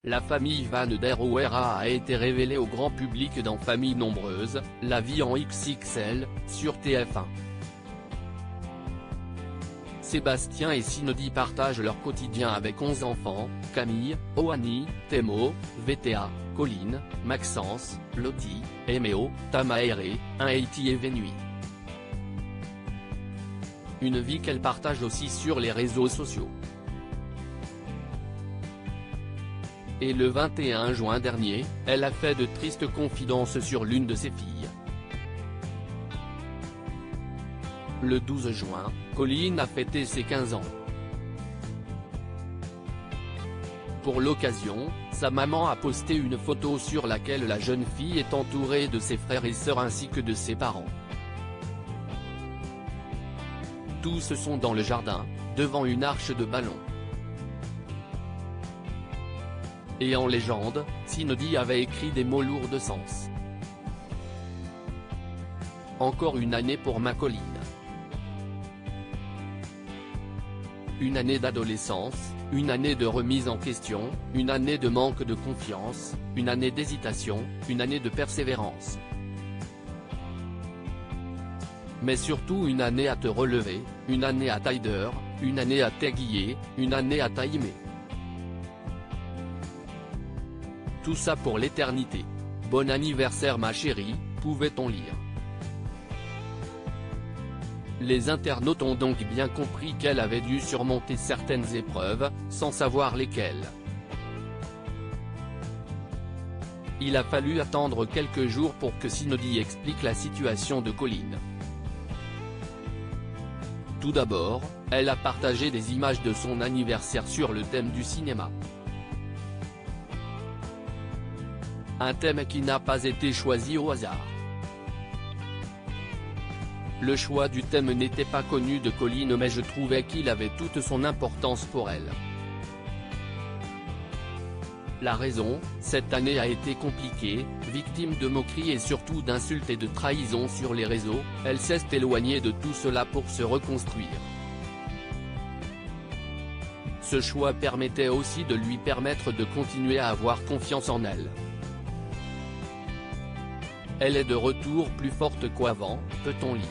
La famille Van der Ouwera a été révélée au grand public dans Famille nombreuse, la vie en XXL, sur TF1. Sébastien et Cindy partagent leur quotidien avec 11 enfants, Camille, Oani, Thémo, VTA, Colline, Maxence, Lottie, Emeo, Tamaere, Haiti et Venui. Une vie qu'elle partage aussi sur les réseaux sociaux. Et le 21 juin dernier, elle a fait de tristes confidences sur l'une de ses filles. Le 12 juin, Colline a fêté ses 15 ans. Pour l'occasion, sa maman a posté une photo sur laquelle la jeune fille est entourée de ses frères et sœurs ainsi que de ses parents. Tous sont dans le jardin, devant une arche de ballon. Et en légende, Cindy avait écrit des mots lourds de sens. Encore une année pour ma Colline. Une année d'adolescence, une année de remise en question, une année de manque de confiance, une année d'hésitation, une année de persévérance. Mais surtout une année à te relever, une année à t'aider, une année à t'aiguiller, une année à t'aimer. Tout ça pour l'éternité. Bon anniversaire ma chérie, pouvait-on lire. Les internautes ont donc bien compris qu'elle avait dû surmonter certaines épreuves, sans savoir lesquelles. Il a fallu attendre quelques jours pour que Cindy explique la situation de Colline. Tout d'abord, elle a partagé des images de son anniversaire sur le thème du cinéma. Un thème qui n'a pas été choisi au hasard. Le choix du thème n'était pas connu de Colline mais je trouvais qu'il avait toute son importance pour elle. La raison, cette année a été compliquée, victime de moqueries et surtout d'insultes et de trahisons sur les réseaux, elle s'est éloignée de tout cela pour se reconstruire. Ce choix permettait aussi de lui permettre de continuer à avoir confiance en elle. Elle est de retour plus forte qu'avant, peut-on lire.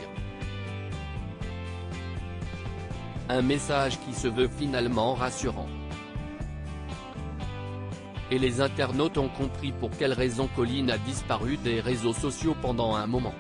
Un message qui se veut finalement rassurant. Et les internautes ont compris pour quelle raison Colline a disparu des réseaux sociaux pendant un moment.